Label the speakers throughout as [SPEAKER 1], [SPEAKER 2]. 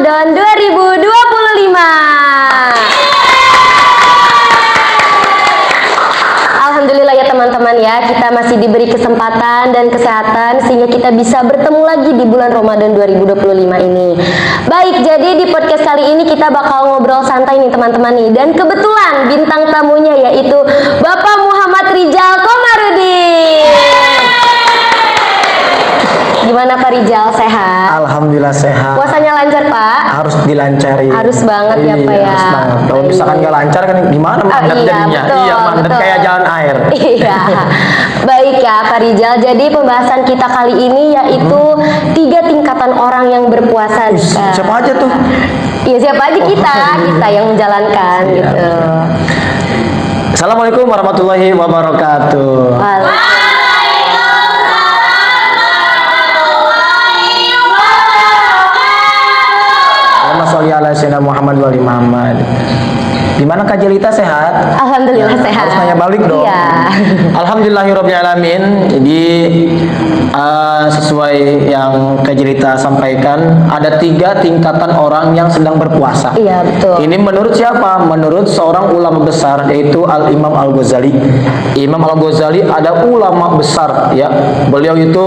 [SPEAKER 1] Ramadan 2025. Alhamdulillah ya teman-teman ya, kita masih diberi kesempatan dan kesehatan sehingga kita bisa bertemu lagi di bulan Ramadan 2025 ini. Baik, jadi di podcast kali ini kita bakal ngobrol santai nih teman-teman nih. Dan kebetulan bintang tamunya yaitu Bapak Muhammad Rijal Komarudin. Gimana Pak Rijal, sehat?
[SPEAKER 2] Alhamdulillah sehat.
[SPEAKER 1] Puasanya lancar Pak?
[SPEAKER 2] Harus dilancari.
[SPEAKER 1] Harus banget ya Pak ya.
[SPEAKER 2] Harus banget. Kalau misalkan nggak lancar kan gimana mandat
[SPEAKER 1] iya,
[SPEAKER 2] jadinya?
[SPEAKER 1] betul,
[SPEAKER 2] Iya, mandat
[SPEAKER 1] betul.
[SPEAKER 2] kayak jalan air.
[SPEAKER 1] Iya. Baik ya Pak Rijal. Jadi pembahasan kita kali ini yaitu 3 tingkatan orang yang berpuasa.
[SPEAKER 2] Siapa aja tuh?
[SPEAKER 1] Iya, siapa aja kita yang menjalankan
[SPEAKER 2] Siap.
[SPEAKER 1] gitu.
[SPEAKER 2] Assalamualaikum warahmatullahi wabarakatuh. Allahumma sholli ala sayyidina Muhammad wa ali Muhammad. Gimana Kak Jelita, sehat?
[SPEAKER 1] Alhamdulillah
[SPEAKER 2] Ya,
[SPEAKER 1] sehat.
[SPEAKER 2] harus nanya balik dong.
[SPEAKER 1] Iya.
[SPEAKER 2] Alhamdulillahirabbil alamin. Jadi sesuai yang Kak Jelita sampaikan, ada 3 tingkatan orang yang sedang berpuasa.
[SPEAKER 1] Iya, betul.
[SPEAKER 2] Ini menurut siapa? Menurut seorang ulama besar, yaitu Al-Imam Al-Ghazali. Imam Al-Ghazali ada ulama besar ya. Beliau itu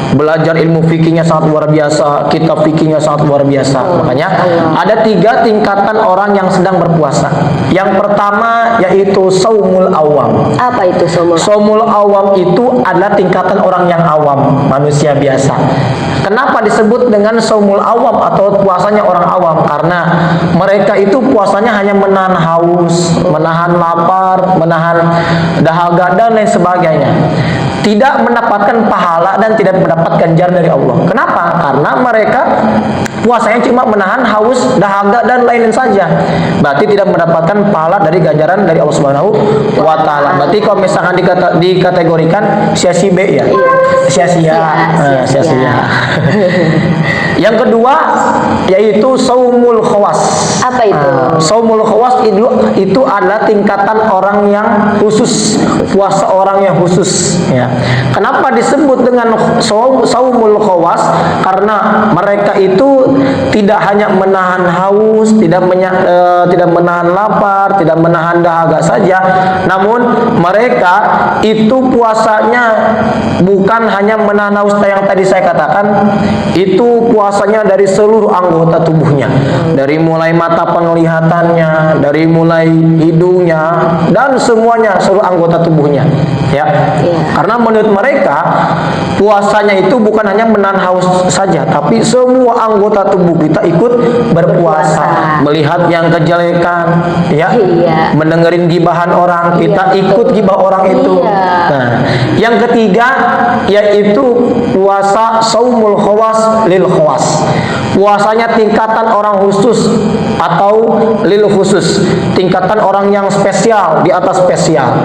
[SPEAKER 2] belajar ilmu fikihnya sangat luar biasa, kitab fikihnya sangat luar biasa. Makanya ada 3 tingkatan orang yang sedang berpuasa. Yang pertama yaitu saumul awam.
[SPEAKER 1] Apa itu saumul?
[SPEAKER 2] Saumul awam itu adalah tingkatan orang yang awam, manusia biasa. Kenapa disebut dengan saumul awam atau puasanya orang awam? Karena mereka itu puasanya hanya menahan haus, menahan lapar, menahan dahaga dan lain sebagainya. Tidak mendapatkan pahala dan tidak mendapat ganjaran dari Allah. Kenapa? Karena mereka puasanya cuma menahan haus, dahaga dan lain-lain saja. Berarti tidak mendapatkan pahala dari ganjaran dari Allah Subhanahu wa taala. Berarti kalau misalkan dikategorikan sia-sia B ya. Sia-sia. Sia-sia. Yang kedua yaitu saumul khawas.
[SPEAKER 1] Apa itu?
[SPEAKER 2] Saumul khawas itu adalah tingkatan orang yang khusus, puasa orang yang khusus ya. Kenapa disebut dengan saumul khawas? Karena mereka itu tidak hanya menahan haus, tidak menahan lapar, tidak menahan dahaga saja, namun mereka itu puasanya bukan hanya menahan haus yang tadi saya katakan, itu puasanya dari seluruh anggota tubuhnya, dari mulai mata penglihatannya, dari mulai hidungnya dan semuanya, seluruh anggota tubuhnya ya. Karena menurut mereka puasanya itu bukan hanya menahan haus saja, tapi semua anggota tubuh kita ikut berpuasa. Melihat yang kejelekan ya, mendengerin gibahan orang, kita ikut gibah orang itu. Nah, yang ketiga yaitu puasa saumul khawas lil khawas. Puasanya tingkatan orang khusus atau lil khusus, tingkatan orang yang spesial di atas spesial.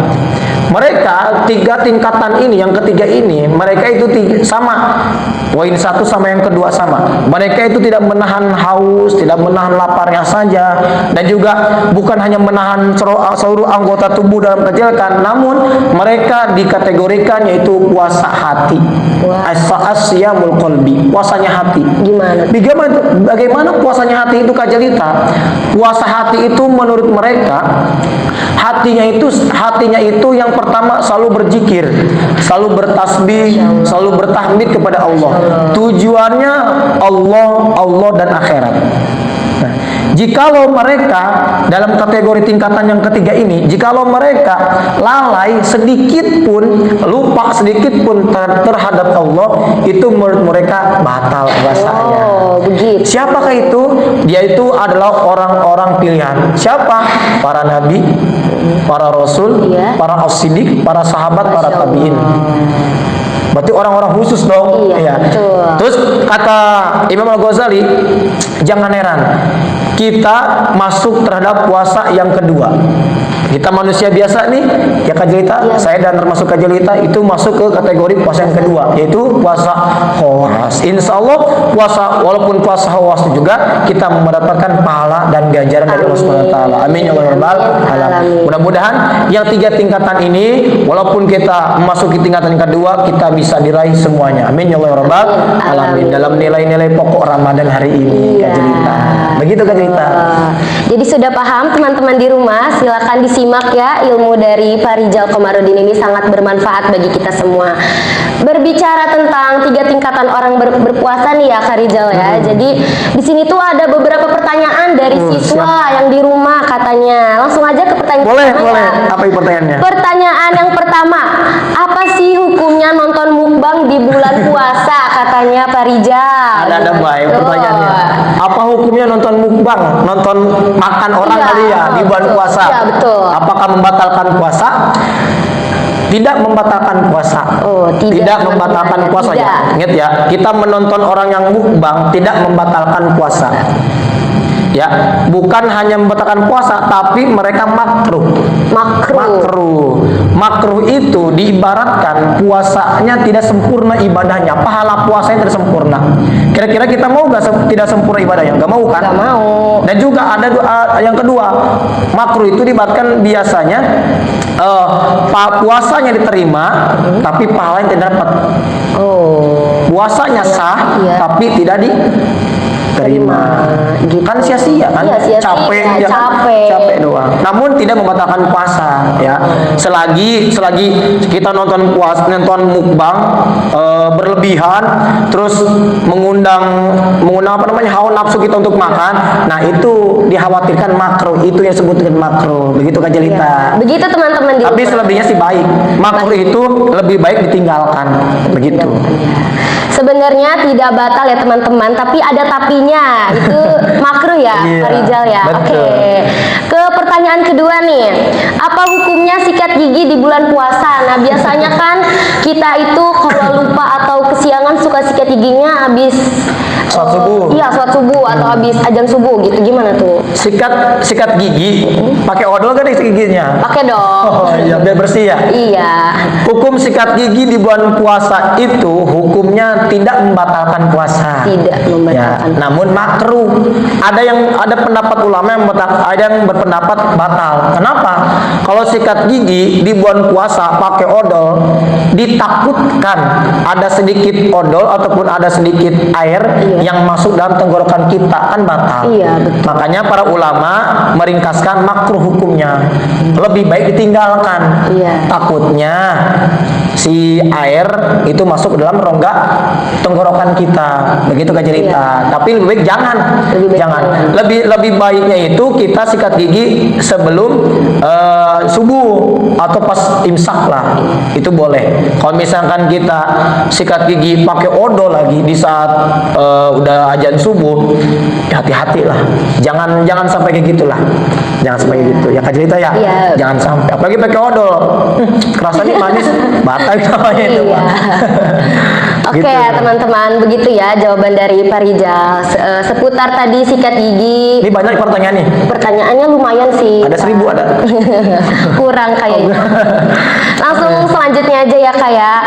[SPEAKER 2] Mereka 3 tingkatan ini, yang ketiga ini, mereka itu sama. Poin 1 sama yang kedua sama. Mereka itu tidak menahan haus, tidak menahan laparnya saja, dan juga bukan hanya menahan seluruh anggota tubuh dalam kejelekan, namun mereka dikategorikan yaitu puasa hati. As-siyamul qalbi, puasanya hati. Bagaimana puasanya hati itu Kak Jelita? Puasa hati itu menurut mereka hatinya itu yang pertama selalu berzikir, selalu bertasbih, selalu bertahmid kepada Allah. Tujuannya Allah dan akhirat. Nah, jikalau mereka dalam kategori tingkatan yang ketiga ini, jikalau mereka lalai sedikit pun, lupa sedikit pun terhadap Allah, itu menurut mereka batal puasanya.
[SPEAKER 1] Begitu.
[SPEAKER 2] Siapakah itu? Dia itu adalah orang-orang pilihan. Siapa? Para nabi, para rasul, para as-siddiq, para sahabat, para tabi'in. Berarti orang-orang khusus dong.
[SPEAKER 1] Iya.
[SPEAKER 2] Terus kata Imam Al-Ghazali, jangan heran kita masuk terhadap puasa yang kedua. Kita manusia biasa nih, ya Kak Jelita, saya dan termasuk Kak Jelita itu masuk ke kategori puasa yang kedua, yaitu puasa khawas. Insya Allah puasa, walaupun puasa khawas juga kita mendapatkan pahala dan ganjaran dari Allah Subhanahu wa taala. Amin ya rabbal alamin. Mudah-mudahan yang 3 tingkatan ini, walaupun kita memasuki tingkatan yang kedua, kita bisa diraih semuanya. Amin ya rabbal alamin. Dalam nilai-nilai pokok Ramadan Ramadan hari ini, Kak Jelita. Begitu Kak Jelita.
[SPEAKER 1] Jadi sudah paham teman-teman di rumah, silakan disimak ya, ilmu dari Pak Rijal Komarudin ini sangat bermanfaat bagi kita semua. Berbicara tentang 3 tingkatan orang berpuasa nih ya Kak Rijal ya. Jadi di sini tuh ada beberapa pertanyaan dari siswa yang di rumah katanya. Langsung aja ke pertanyaan
[SPEAKER 2] Boleh.
[SPEAKER 1] ya.
[SPEAKER 2] Apa pertanyaannya?
[SPEAKER 1] Pertanyaan yang pertama, apa sih hukumnya nonton mukbang di bulan puasa katanya Pak Rijal?
[SPEAKER 2] Ada baik pertanyaannya. Apa hukumnya nonton mukbang, nonton makan orang kali ya di bulan puasa?
[SPEAKER 1] Iya, betul.
[SPEAKER 2] Apakah membatalkan puasa? Tidak membatalkan puasa.
[SPEAKER 1] Oh, tidak
[SPEAKER 2] membatalkan puasa
[SPEAKER 1] tidak.
[SPEAKER 2] ya. Ingat ya, kita menonton orang yang mukbang tidak membatalkan puasa. Ya, bukan hanya membatalkan puasa, tapi mereka makruh. Makruh itu diibaratkan puasanya tidak sempurna ibadahnya, pahala puasanya tidak sempurna. Kira-kira kita mau nggak tidak sempurna ibadahnya? Nggak mau kan?
[SPEAKER 1] Nggak mau.
[SPEAKER 2] Dan juga ada yang kedua, makruh itu diibaratkan biasanya puasanya diterima, tapi pahalanya tidak dapat. Puasanya sah, tapi tidak diterima.
[SPEAKER 1] Gitu.
[SPEAKER 2] Kan sia-sia kan?
[SPEAKER 1] Iya, sia-sia,
[SPEAKER 2] capek capek doang. Namun tidak membatalkan puasa ya. Selagi kita nonton mukbang berlebihan, terus mengundang apa namanya, hawa nafsu kita untuk makan, nah itu dikhawatirkan makruh, itu yang disebut dengan makruh. Begitu Kak Jelita.
[SPEAKER 1] Ya. Begitu teman-teman di
[SPEAKER 2] Tapi
[SPEAKER 1] rumah.
[SPEAKER 2] selebihnya sih baik. Makruh itu lebih baik ditinggalkan. Begitu.
[SPEAKER 1] Sebenarnya tidak batal ya teman-teman, tapi ada tapinya. Itu makruh ya,
[SPEAKER 2] Iya,
[SPEAKER 1] Pak Rijal ya.
[SPEAKER 2] betul.
[SPEAKER 1] Oke. Ke pertanyaan kedua nih. Apa hukumnya sikat gigi di bulan puasa? Nah, biasanya kan kita itu kalau lupa atau kesiangan suka sikat giginya habis
[SPEAKER 2] Sholat subuh.
[SPEAKER 1] Iya, sholat subuh atau habis azan subuh gitu. Gimana tuh?
[SPEAKER 2] Sikat gigi pakai odol kan isi giginya?
[SPEAKER 1] Pakai dong.
[SPEAKER 2] Oh iya, biar bersih ya.
[SPEAKER 1] Iya.
[SPEAKER 2] Hukum sikat gigi di bulan puasa itu hukumnya tidak membatalkan puasa.
[SPEAKER 1] Tidak membatalkan.
[SPEAKER 2] Ya, namun makruh. Ada pendapat ulama yang ada yang berpendapat batal. Kenapa? Kalau sikat gigi di bulan puasa pakai odol, ditakutkan ada sedikit odol ataupun ada sedikit air yang masuk dalam tenggorokan kita, kan batal.
[SPEAKER 1] Iya, betul.
[SPEAKER 2] Makanya para ulama meringkaskan makruh hukumnya. Lebih baik ditinggalkan.
[SPEAKER 1] Iya.
[SPEAKER 2] Takutnya si air itu masuk ke dalam rongga tenggorokan kita. Begitu Kak Jelita. Tapi lebih baik jangan. Lebih baiknya itu kita sikat gigi sebelum subuh atau pas imsak lah. Itu boleh. Kalau misalkan kita sikat gigi pakai odol lagi di saat udah azan subuh, hati-hati lah. Jangan sampai kayak gitulah. Jangan sampai kayak gitu. Ya Kak Jelita ya.
[SPEAKER 1] Iya.
[SPEAKER 2] Jangan sampai. Apalagi pakai odol. Rasanya manis, batal namanya itu.
[SPEAKER 1] Iya. Oke
[SPEAKER 2] Gitu.
[SPEAKER 1] teman-teman, begitu ya jawaban dari Pak Rijal seputar tadi sikat gigi.
[SPEAKER 2] Ini banyak pertanyaan nih.
[SPEAKER 1] Pertanyaannya lumayan sih.
[SPEAKER 2] Ada 1000 ada.
[SPEAKER 1] Kurang kayaknya. Langsung selanjutnya aja ya kayak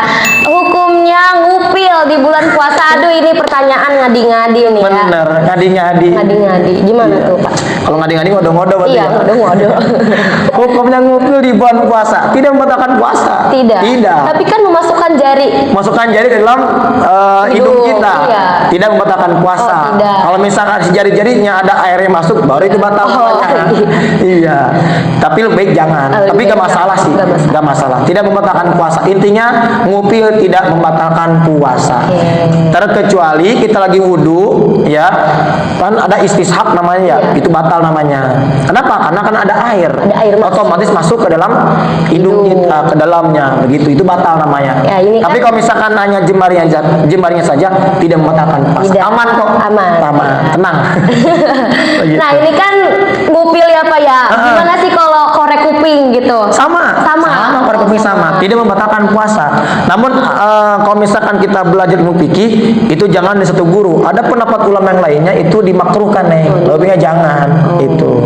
[SPEAKER 1] hukumnya ngupil di bulan puasa. Aduh, ini pertanyaan ngadi-ngadi nih ya.
[SPEAKER 2] Bener, ngadi-ngadi.
[SPEAKER 1] Ngadi-ngadi. Gimana tuh Pak?
[SPEAKER 2] Kalau ngadi-ngadi ngodo-ngodo berarti.
[SPEAKER 1] Iya,
[SPEAKER 2] ya?
[SPEAKER 1] ngodo-ngodo.
[SPEAKER 2] Hukumnya ngupil di bulan puasa tidak membatalkan puasa.
[SPEAKER 1] Tidak. Tapi kan memasukkan jari.
[SPEAKER 2] Masukkan jari ke dalam hidung kita.
[SPEAKER 1] Iya.
[SPEAKER 2] Tidak membatalkan puasa.
[SPEAKER 1] Oh, tidak.
[SPEAKER 2] Kalau misalkan si jari-jarinya ada air yang masuk, baru itu batal puasanya. Iya. Tapi lebih baik jangan. Tapi
[SPEAKER 1] baik
[SPEAKER 2] gak masalah sih.
[SPEAKER 1] Gak masalah.
[SPEAKER 2] Gak masalah. Tidak membatalkan puasa. Intinya ngupil tidak membatalkan puasa. Terkecuali kita lagi wudhu, ya, kan ada istishaq namanya ya, itu batal namanya. Kenapa? Karena kan ada air. Otomatis masuk ke dalam hidung kita, ke dalamnya, begitu. Itu batal namanya.
[SPEAKER 1] Ya, ini
[SPEAKER 2] tapi
[SPEAKER 1] kan,
[SPEAKER 2] kalau misalkan hanya jemarinya saja, tidak membatalkan puasa.
[SPEAKER 1] Tidak.
[SPEAKER 2] Aman kok.
[SPEAKER 1] Aman.
[SPEAKER 2] Tenang. Begitu.
[SPEAKER 1] Nah, ini kan ngupil ya Pak ya. Gimana sih kalau korek kuping gitu?
[SPEAKER 2] Sama korek kuping sama. Tidak membatalkan puasa. Namun kalau misalkan kita belajar ilmu fikih, itu jangan di satu guru. Ada pendapat ulama yang lainnya itu dimakruhkan nih. Lebihnya jangan. Itu.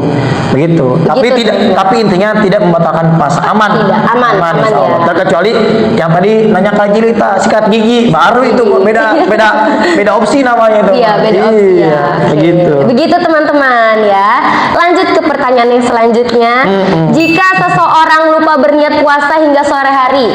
[SPEAKER 2] Begitu. Tapi intinya tidak membatalkan puasa. Aman.
[SPEAKER 1] Tidak, aman
[SPEAKER 2] insya Allah.
[SPEAKER 1] ya.
[SPEAKER 2] Terkecuali yang tadi nanya Kak Jelita, sikat gigi, baru itu beda opsi namanya itu.
[SPEAKER 1] Iya, beda opsi ya.
[SPEAKER 2] Begitu.
[SPEAKER 1] Begitu teman-teman ya. Lanjut ke pertanyaan yang selanjutnya. Jika seseorang lupa berniat puasa hingga sore hari,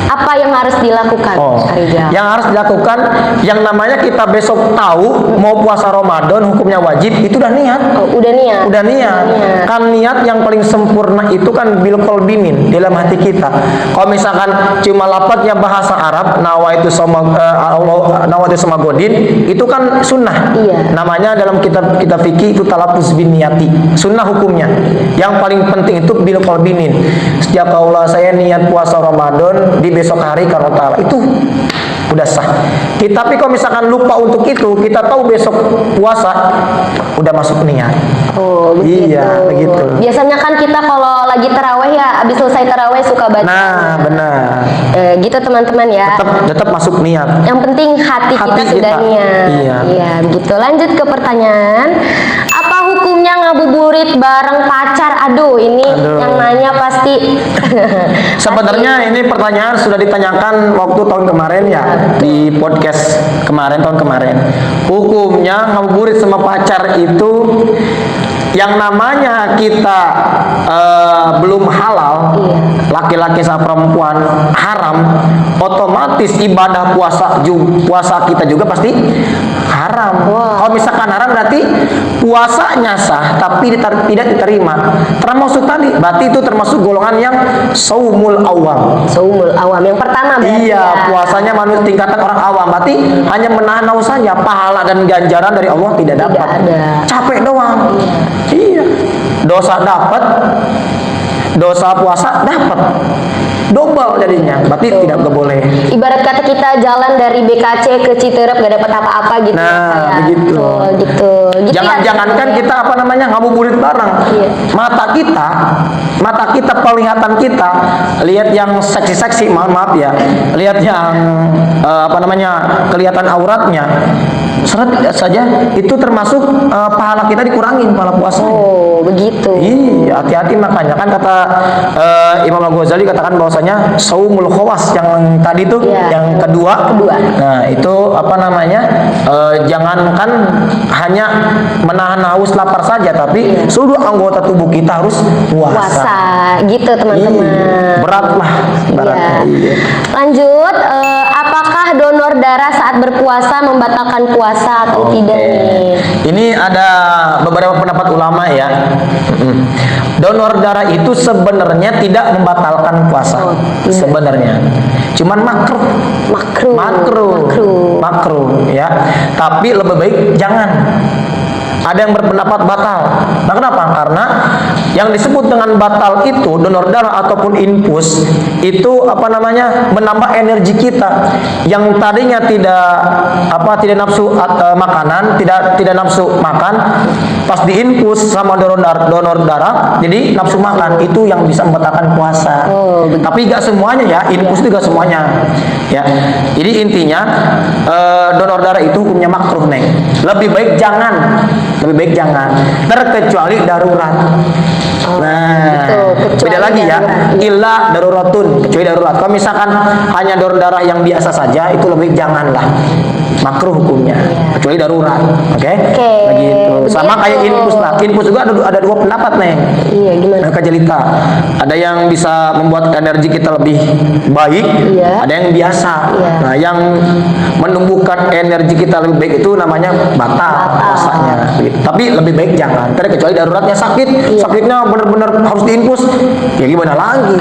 [SPEAKER 1] Apa yang harus dilakukan, Kak Rizal?
[SPEAKER 2] Yang harus dilakukan, yang namanya kita besok tahu mau puasa Ramadan hukumnya wajib, itu udah niat.
[SPEAKER 1] Udah niat.
[SPEAKER 2] Udah niat. Kan niat yang paling sempurna itu kan bil qalbinin, dalam hati kita. Kalau misalkan cuma lapatnya bahasa Arab, nawaitu sama nawaitu sama godin, itu kan sunnah.
[SPEAKER 1] Iya.
[SPEAKER 2] Namanya dalam kitab fikih itu talafuz bin niyati. Sunnah hukumnya. Yang paling penting itu bil qalbinin. Setiap Allah saya niat puasa Ramadan di besok hari karena ta'ala, itu udah sah. Tapi kalau misalkan lupa untuk itu, kita tahu besok puasa, udah masuk niat.
[SPEAKER 1] Begitu.
[SPEAKER 2] Iya, begitu.
[SPEAKER 1] Biasanya kan kita kalau lagi taraweh ya, abis selesai taraweh suka baca.
[SPEAKER 2] Nah, benar.
[SPEAKER 1] Gitu teman-teman ya.
[SPEAKER 2] Tetap masuk niat.
[SPEAKER 1] Yang penting hati kita sudah niat.
[SPEAKER 2] Iya,
[SPEAKER 1] begitu. Lanjut ke pertanyaan. Apa hukumnya ngabuburit bareng pacar? Aduh, ini yang nanya pasti.
[SPEAKER 2] Sebenarnya ini pertanyaan sudah ditanyakan waktu tahun kemarin ya, di podcast tahun kemarin. Hukumnya ngabuburit sama pacar itu, yang namanya kita belum halal, laki-laki sama perempuan haram, otomatis ibadah puasa kita juga pasti haram. Kalau misalkan haram berarti puasanya sah tapi tidak diterima. Termasuk tadi, berarti itu termasuk golongan yang saumul awam.
[SPEAKER 1] Saumul awam yang pertama berarti.
[SPEAKER 2] Iya, puasanya manusia tingkatan orang awam, berarti hanya menahan haus saja, pahala dan ganjaran dari Allah tidak dapat. Capek doang. Iya. Dosa dapat, dosa puasa dapat. Double jadinya, berarti tidak boleh.
[SPEAKER 1] Ibarat kata kita jalan dari BKC ke Citerep gak dapat apa-apa gitu.
[SPEAKER 2] Nah, begitu.
[SPEAKER 1] Gitu
[SPEAKER 2] Jangankan kita ngabuburit bareng. Mata kita, penglihatan kita, lihat yang seksi-seksi, maaf ya, lihat yang kelihatan auratnya, seret saja itu termasuk pahala kita dikurangin, pahala puasa.
[SPEAKER 1] Begitu.
[SPEAKER 2] Iya, hati-hati makanya kan kata Imam Al-Ghazali katakan bahwasanya saumul khawas yang tadi tuh, yang kedua. Nah, itu jangankan hanya menahan haus lapar saja, tapi seluruh anggota tubuh kita harus puasa.
[SPEAKER 1] Gitu teman-teman.
[SPEAKER 2] Berat lah beratnya.
[SPEAKER 1] Lanjut, apakah donor darah saat berpuasa membatalkan puasa atau tidak nih?
[SPEAKER 2] Ini ada beberapa pendapat ulama ya. Donor darah itu sebenarnya tidak membatalkan puasa. Sebenarnya cuman makruh ya. Tapi lebih baik jangan. Ada yang berpendapat batal. Nah, kenapa? Karena yang disebut dengan batal itu donor darah ataupun infus itu menambah energi kita yang tadinya tidak nafsu makanan, tidak nafsu makan, pas diinfus sama donor darah jadi nafsu makan, itu yang bisa membatalkan puasa. Tapi gak semuanya ya, infus juga semuanya ya. Jadi intinya donor darah itu hukumnya makruh, Neng. Lebih baik jangan, terkecuali darurat. Beda lagi ya, illa daruratun, kecuali darurat. Kalau misalkan hanya donor darah yang biasa saja, itu lebih janganlah, makruh hukumnya, kecuali darurat. Oke? Begitu. Sama kayak infus lah. Infus juga ada dua pendapat, Neng.
[SPEAKER 1] Iya, gimana?
[SPEAKER 2] Kak Jelita, ada yang bisa membuat energi kita lebih baik, ada yang biasa. Nah, yang menumbuhkan energi kita lebih baik itu namanya batal puasanya. Tapi lebih baik jangan. Kecuali daruratnya sakitnya benar-benar harus diinfus, ya gimana lagi?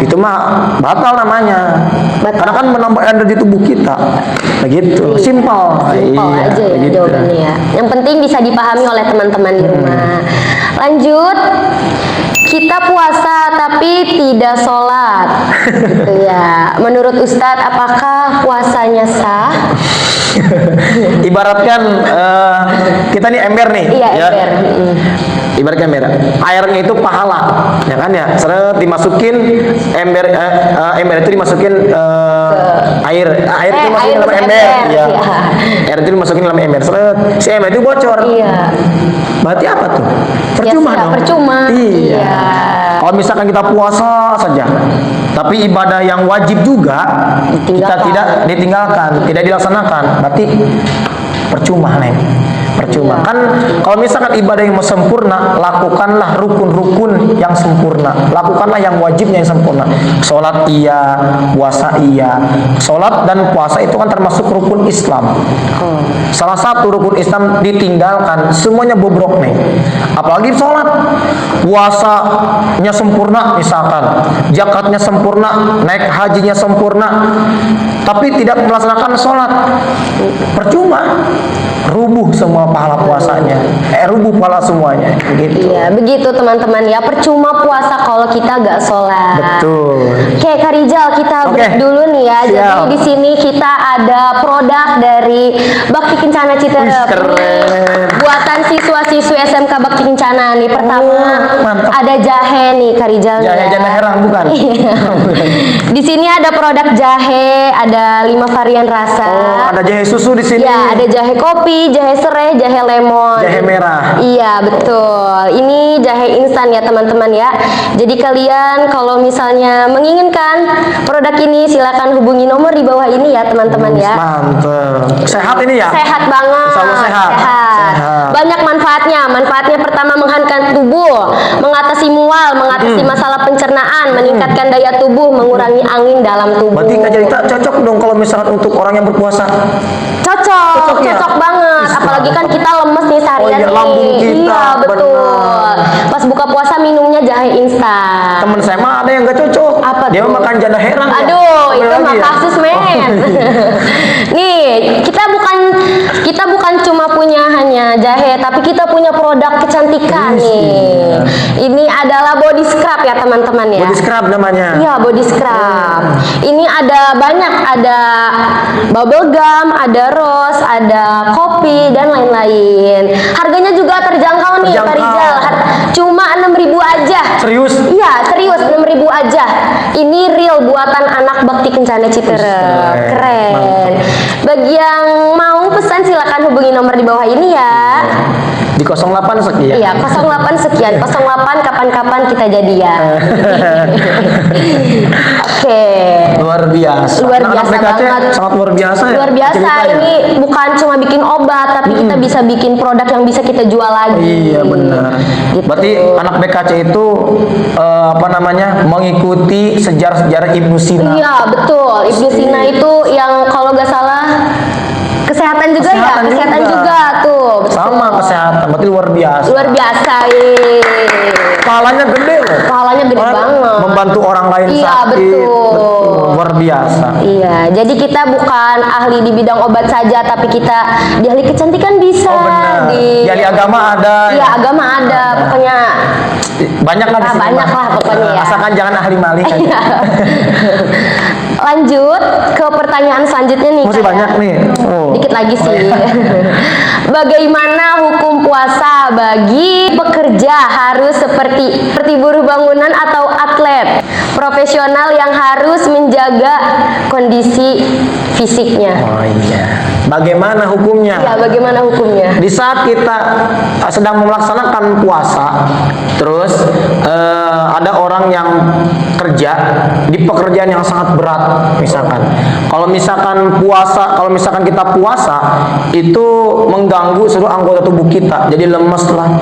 [SPEAKER 2] Itu mah batal namanya. Karena kan menambah energi tubuh kita. Begitu. Simpel
[SPEAKER 1] aja ya jawabannya ya. Yang penting bisa dipahami oleh teman-teman di rumah. Lanjut. Kita puasa tapi tidak sholat. Gitu ya. Menurut Ustadz, apakah puasanya sah?
[SPEAKER 2] Ibaratkan kita nih ember nih.
[SPEAKER 1] Iya, ember.
[SPEAKER 2] Ibaratkan ember. Airnya itu pahala, ya kan ya. Seret dimasukin ember itu dimasukin air itu dimasukin dalam ember. Ya. Air itu dimasukin dalam ember. Seret si ember itu bocor. Iya. Berarti apa tuh? Percuma dong.
[SPEAKER 1] Percuma.
[SPEAKER 2] Iya. Kalau misalkan kita puasa saja, tapi ibadah yang wajib juga kita tidak ditinggalkan, tidak dilaksanakan, berarti percuma, Neng. percuma.
[SPEAKER 1] Iya.
[SPEAKER 2] Kan kalau misalkan ibadah yang mau sempurna, lakukanlah rukun-rukun yang sempurna, lakukanlah yang wajibnya yang sempurna. Sholat iya, puasa iya. Sholat dan puasa itu kan termasuk rukun Islam. Salah satu rukun Islam ditinggalkan, semuanya bobrok nih. Apalagi sholat, puasanya sempurna misalkan, zakatnya sempurna, naik hajinya sempurna, tapi tidak melaksanakan sholat, percuma, rubuh semua pahala puasanya, rubuh pahala semuanya, gitu.
[SPEAKER 1] Iya, begitu teman-teman ya. Percuma puasa kalau kita gak sholat.
[SPEAKER 2] Betul.
[SPEAKER 1] Oke, Kak Rizal, kita break dulu nih ya.
[SPEAKER 2] Siap.
[SPEAKER 1] Jadi di sini kita ada produk dari Bakti Kencana Citerep.
[SPEAKER 2] Wih, keren.
[SPEAKER 1] Ini buatan siswa-siswi SMK Bakti Kencana nih. Pertama
[SPEAKER 2] mantap.
[SPEAKER 1] ada jahe nih, Kak Rizal.
[SPEAKER 2] Jahe herang bukan?
[SPEAKER 1] Di sini ada produk jahe, ada 5 varian rasa.
[SPEAKER 2] Oh, ada jahe susu di sini.
[SPEAKER 1] Ya, ada jahe kopi, jahe serai, jahe lemon.
[SPEAKER 2] Jahe merah.
[SPEAKER 1] Iya, betul. Ini jahe instan ya, teman-teman ya. Jadi kalian kalau misalnya menginginkan produk ini, silakan hubungi nomor di bawah ini ya, teman-teman ya.
[SPEAKER 2] Mantap. Sehat ini ya?
[SPEAKER 1] Sehat banget.
[SPEAKER 2] Insya Allah sehat. Sehat.
[SPEAKER 1] Banyak manfaatnya. Manfaatnya pertama menghangatkan tubuh, mengatasi mual, mengatasi masalah pencernaan, meningkatkan daya tubuh, mengurangi angin dalam tubuh.
[SPEAKER 2] Berarti Kak Jelita cocok dong kalau misalkan untuk orang yang berpuasa.
[SPEAKER 1] Cocok
[SPEAKER 2] ya?
[SPEAKER 1] banget. Apalagi kan kita lemes nih seharian
[SPEAKER 2] iya,
[SPEAKER 1] nih.
[SPEAKER 2] lambung kita,
[SPEAKER 1] Iya, betul.
[SPEAKER 2] benar.
[SPEAKER 1] Pas buka puasa minumnya jahe instan.
[SPEAKER 2] Temen saya mah ada yang gak cocok.
[SPEAKER 1] Apa
[SPEAKER 2] Dia
[SPEAKER 1] tuh?
[SPEAKER 2] makan janda herang. ya.
[SPEAKER 1] Aduh,
[SPEAKER 2] Apa
[SPEAKER 1] itu
[SPEAKER 2] lagi
[SPEAKER 1] mah
[SPEAKER 2] ya?
[SPEAKER 1] kasus men. Nih, kita bukan cuma punya hanya jahe, tapi kita punya produk kecantikan nih. Ini adalah body scrub ya, teman-teman ya.
[SPEAKER 2] Body scrub namanya.
[SPEAKER 1] Iya, body scrub. Ini ada banyak, ada bubble gum, ada rose, ada kopi dan lain-lain. Harganya juga terjangkau nih, Pak Rizal. Cuma 6.000 aja.
[SPEAKER 2] Serius?
[SPEAKER 1] Iya, serius 6.000 aja. Ini real buatan anak Bakti Kencana Citerep. Keren. Bagi yang mau pesan silakan hubungi nomor di bawah ini ya.
[SPEAKER 2] Di 08 sekian.
[SPEAKER 1] Iya, 08 sekian. 08 kapan-kapan kita jadian. Oke.
[SPEAKER 2] Luar biasa.
[SPEAKER 1] Luar
[SPEAKER 2] Anak-anak
[SPEAKER 1] biasa
[SPEAKER 2] BKC
[SPEAKER 1] banget.
[SPEAKER 2] sangat luar biasa ya.
[SPEAKER 1] Luar biasa.
[SPEAKER 2] ceritanya.
[SPEAKER 1] Ini bukan cuma bikin obat, tapi kita bisa bikin produk yang bisa kita jual lagi.
[SPEAKER 2] Iya benar.
[SPEAKER 1] Gitu.
[SPEAKER 2] Berarti anak BKC itu apa namanya mengikuti sejarah-sejarah Ibnu Sina.
[SPEAKER 1] Iya, betul. Ibnu Sina itu yang kalau nggak salah kesehatan juga ya, kesehatan juga tuh. Betul.
[SPEAKER 2] Sama kesehatan, berarti luar biasa.
[SPEAKER 1] Luar biasa,
[SPEAKER 2] Pahalanya gede loh.
[SPEAKER 1] Pahalanya gede banget.
[SPEAKER 2] Membantu orang lain
[SPEAKER 1] Iya,
[SPEAKER 2] sakit.
[SPEAKER 1] betul.
[SPEAKER 2] Luar biasa.
[SPEAKER 1] Iya, jadi kita bukan ahli di bidang obat saja, tapi kita di ahli kecantikan bisa.
[SPEAKER 2] Oh benar. Di agama ada.
[SPEAKER 1] Iya, agama ada. Pokoknya
[SPEAKER 2] banyak lah di sini.
[SPEAKER 1] banyak lah pokoknya ya.
[SPEAKER 2] Asalkan jangan ahli maling aja.
[SPEAKER 1] Lanjut ke pertanyaan selanjutnya nih.
[SPEAKER 2] Masih
[SPEAKER 1] Kak,
[SPEAKER 2] banyak
[SPEAKER 1] ya.
[SPEAKER 2] nih. Oh.
[SPEAKER 1] Dikit lagi sih. Bagaimana hukum puasa bagi pekerja harus seperti buruh bangunan atau atlet profesional yang harus menjaga kondisi fisiknya?
[SPEAKER 2] Oh iya. Bagaimana hukumnya?
[SPEAKER 1] Ya, bagaimana hukumnya?
[SPEAKER 2] Di saat kita sedang melaksanakan puasa, terus ada orang yang kerja di pekerjaan yang sangat berat, misalkan. Kalau misalkan kita puasa, itu mengganggu seluruh anggota tubuh kita, jadi lemes lah.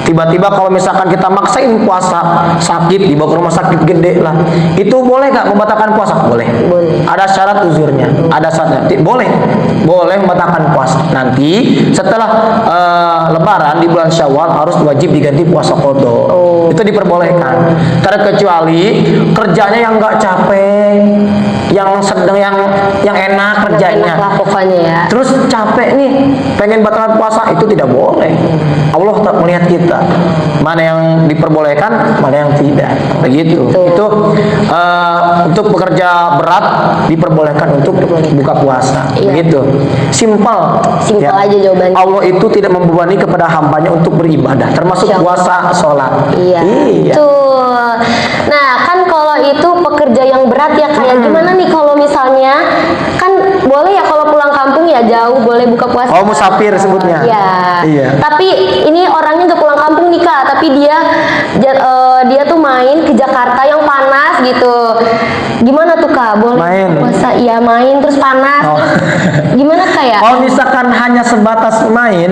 [SPEAKER 2] Tiba-tiba kalau misalkan kita maksain puasa, sakit, dibawa ke rumah sakit gede lah. Itu boleh nggak membatalkan puasa? Boleh.
[SPEAKER 1] Boleh.
[SPEAKER 2] Ada syarat uzurnya, ada syaratnya. Boleh membatalkan puasa. Nanti setelah Lebaran di bulan Syawal harus wajib diganti puasa qadha. Itu diperbolehkan. Terkecuali kerjanya yang nggak capek, yang sedang yang enak kerjanya.
[SPEAKER 1] Enak lah pokoknya ya.
[SPEAKER 2] Terus capek nih, pengen batalkan puasa, itu tidak boleh. Allah tak melihat kita. Mana yang diperbolehkan, mana yang tidak. Begitu. Itu untuk bekerja berat diperbolehkan untuk buka puasa.
[SPEAKER 1] Iya.
[SPEAKER 2] Begitu. Simpel.
[SPEAKER 1] Simpel aja jawabannya.
[SPEAKER 2] Allah itu tidak membebani kepada hambanya untuk beribadah, termasuk
[SPEAKER 1] Insya Allah.
[SPEAKER 2] puasa, sholat.
[SPEAKER 1] Iya. Betul. Nah, kan kalau itu pekerja yang berat ya, kayak gimana nih kalau misalnya kan boleh ya kalau pulang kampung ya jauh boleh buka puasa.
[SPEAKER 2] Oh, musafir sebutnya.
[SPEAKER 1] Iya.
[SPEAKER 2] Iya.
[SPEAKER 1] Tapi ini orangnya nggak pulang kampung nih Kak, tapi dia tuh main ke Jakarta yang panas gitu. Gimana tuh Kak? Boleh
[SPEAKER 2] Main.
[SPEAKER 1] puasa? Iya, main terus panas.
[SPEAKER 2] Oh.
[SPEAKER 1] Terus gimana Kak ya?
[SPEAKER 2] Kalau misalkan hanya sebatas main,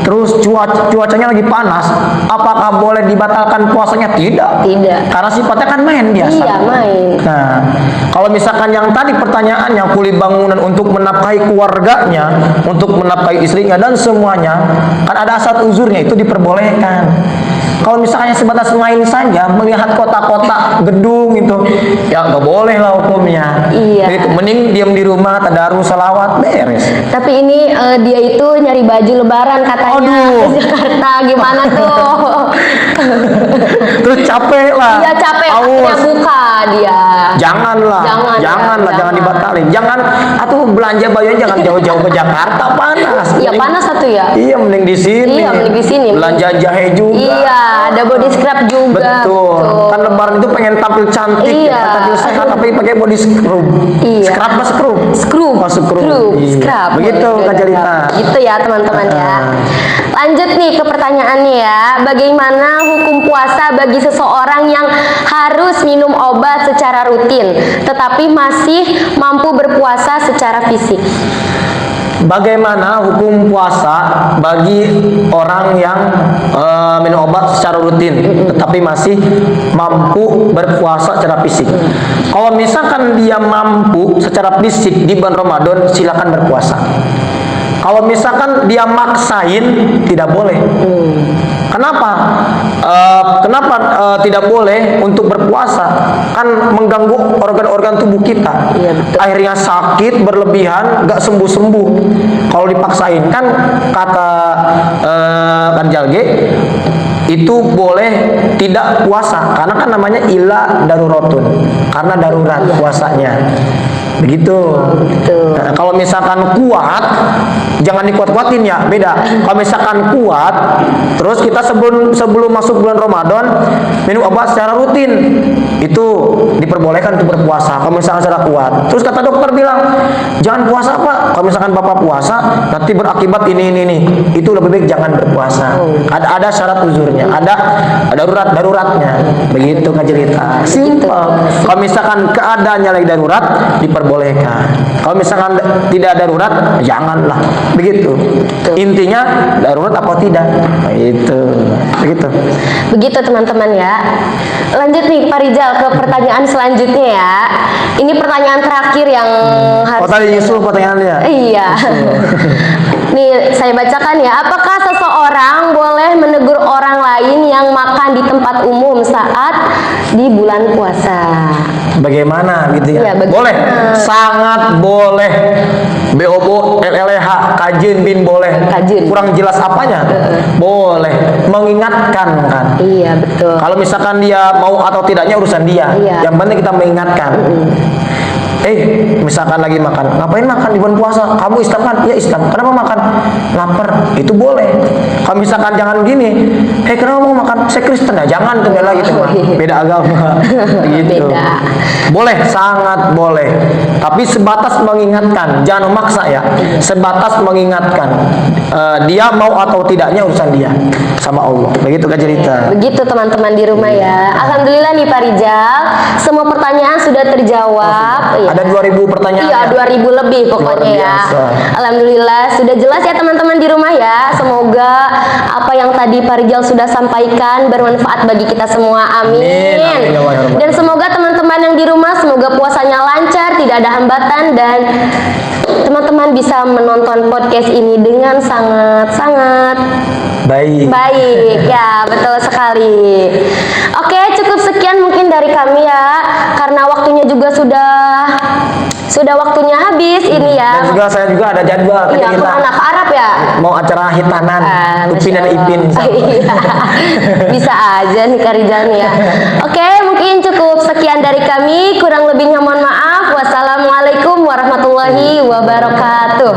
[SPEAKER 2] terus cuacanya lagi panas, apakah boleh dibatalkan puasanya? Tidak.
[SPEAKER 1] Tidak.
[SPEAKER 2] Karena sifatnya kan main biasa.
[SPEAKER 1] Iya, main.
[SPEAKER 2] Nah, kalau misalkan yang tadi pertanyaannya kuli bangunan untuk menafkahi keluarganya, untuk menafkahi istrinya dan semuanya, kan ada asal uzurnya, itu diperbolehkan. Kalau misalnya sebatas main saja, melihat kota-kota gedung itu, ya nggak boleh lah hukumnya.
[SPEAKER 1] Iya.
[SPEAKER 2] Jadi, mending diam di rumah, tadarus, salawat, beres.
[SPEAKER 1] Tapi ini dia itu nyari baju lebaran katanya
[SPEAKER 2] Aduh.
[SPEAKER 1] ke Jakarta, gimana tuh?
[SPEAKER 2] Terus capek lah.
[SPEAKER 1] Iya, capek akhirnya
[SPEAKER 2] Awas.
[SPEAKER 1] buka dia.
[SPEAKER 2] Janganlah,
[SPEAKER 1] Jangan,
[SPEAKER 2] jangan
[SPEAKER 1] jangan.
[SPEAKER 2] dibatalin. Jangan, atau belanja bajunya jangan jauh-jauh ke Jakarta, panas.
[SPEAKER 1] Iya, panas satu ya.
[SPEAKER 2] Iya, mending di sini.
[SPEAKER 1] Iya, mending di sini.
[SPEAKER 2] Belanja jahe juga.
[SPEAKER 1] Iya, ada body scrub juga.
[SPEAKER 2] Betul. Kan lebaran itu pengen tampil cantik,
[SPEAKER 1] Iya.
[SPEAKER 2] ya, tampil sehat, tapi pakai body scrub.
[SPEAKER 1] Iya.
[SPEAKER 2] Scrub apa scrub?
[SPEAKER 1] Scrub.
[SPEAKER 2] Oh, scrub. Iya.
[SPEAKER 1] Scrub.
[SPEAKER 2] Begitu Kak Jelita.
[SPEAKER 1] Gitu ya teman-teman ya. Lanjut nih ke pertanyaannya ya. Bagaimana hukum puasa bagi seseorang yang harus minum obat secara rutin, tetapi masih mampu berpuasa secara fisik?
[SPEAKER 2] Bagaimana hukum puasa bagi orang yang minum obat secara rutin tetapi masih mampu berpuasa secara fisik? Kalau misalkan dia mampu secara fisik di bulan Ramadan, silakan berpuasa. Kalau misalkan dia maksain, tidak boleh. Kenapa? Kenapa tidak boleh untuk berpuasa? Kan mengganggu organ-organ tubuh kita.
[SPEAKER 1] Iya, betul.
[SPEAKER 2] Akhirnya sakit berlebihan, gak sembuh-sembuh. Kalau dipaksain, kan kata kan Jalge, itu boleh tidak puasa karena kan namanya ila darurotun, karena darurat puasanya. Begitu.
[SPEAKER 1] Betul.
[SPEAKER 2] Nah, kalau misalkan kuat, jangan dikuat-kuatin ya, beda. Kalau misalkan kuat, terus kita sebelum masuk bulan Ramadan minum obat secara rutin, itu diperbolehkan untuk berpuasa. Kalau misalkan secara kuat, terus kata dokter bilang jangan puasa Pak. Kalau misalkan Bapak puasa nanti berakibat ini, itu lebih baik jangan berpuasa. Ada syarat uzurnya, ada daruratnya. Begitu Kak Jelita. Simpel. Kalau misalkan keadaannya lagi darurat, diperbolehkan. Kalau misalkan tidak darurat, janganlah. Begitu. Intinya darurat apa tidak? Nah, itu. Begitu.
[SPEAKER 1] Begitu teman-teman ya. Lanjut nih Pak Rizal ke pertanyaan selanjutnya ya. Ini pertanyaan terakhir yang harus.
[SPEAKER 2] Oh, tadi nyusul pertanyaannya.
[SPEAKER 1] Iya. Nih saya bacakan ya. Apakah seseorang boleh menegur orang lain yang makan di tempat umum saat di bulan puasa?
[SPEAKER 2] Bagaimana gitu ya?
[SPEAKER 1] Iya, bagaimana?
[SPEAKER 2] Boleh, sangat boleh. BOBO, LLH, kajen bin boleh.
[SPEAKER 1] Kajen.
[SPEAKER 2] Kurang jelas apanya? Boleh. Mengingatkan kan.
[SPEAKER 1] Iya betul.
[SPEAKER 2] Kalau misalkan dia mau atau tidaknya urusan dia.
[SPEAKER 1] Iya.
[SPEAKER 2] Yang penting kita mengingatkan. Misalkan lagi makan, ngapain makan di bulan puasa? Kamu Islam kan? Ya Islam. Kenapa makan? Lapar. Itu boleh. Kalau misalkan jangan gini, kenapa mau makan? Saya Kristen ya, jangan tuh bela gitu mah. Beda agama. Gitu.
[SPEAKER 1] Beda.
[SPEAKER 2] Boleh, sangat boleh. Tapi sebatas mengingatkan, jangan memaksa ya. Sebatas mengingatkan. Dia mau atau tidaknya urusan dia sama Allah. Begitu Kak Jelita.
[SPEAKER 1] Begitu teman-teman di rumah ya. Alhamdulillah nih Pak Rizal, semua pertanyaan sudah terjawab. Iya.
[SPEAKER 2] Ada 2000 pertanyaan.
[SPEAKER 1] Iya,
[SPEAKER 2] ya?
[SPEAKER 1] 2000 lebih pokoknya
[SPEAKER 2] Luar
[SPEAKER 1] ya.
[SPEAKER 2] biasa.
[SPEAKER 1] Alhamdulillah sudah jelas ya teman-teman di rumah ya. Semoga apa yang tadi Pak Rizal sudah sampaikan bermanfaat bagi kita semua. Amin.
[SPEAKER 2] Amin. Amin.
[SPEAKER 1] Dan semoga teman-teman yang di rumah semoga puasanya lancar, tidak ada hambatan dan teman-teman bisa menonton podcast ini dengan sangat baik ya, betul sekali. Oke, cukup sekian mungkin dari kami ya, karena waktunya juga sudah waktunya habis ini ya.
[SPEAKER 2] Dan juga saya juga ada jadwal.
[SPEAKER 1] Iya,
[SPEAKER 2] kita
[SPEAKER 1] kemana? Ke Arab ya?
[SPEAKER 2] mau acara hitanan, Upin dan
[SPEAKER 1] Masya
[SPEAKER 2] Ipin.
[SPEAKER 1] Allah. Iya. Bisa aja nih Kak Rizal nih ya. Oke, mungkin cukup sekian dari kami. Kurang lebihnya mohon maaf. Wassalamualaikum warahmatullahi wabarakatuh.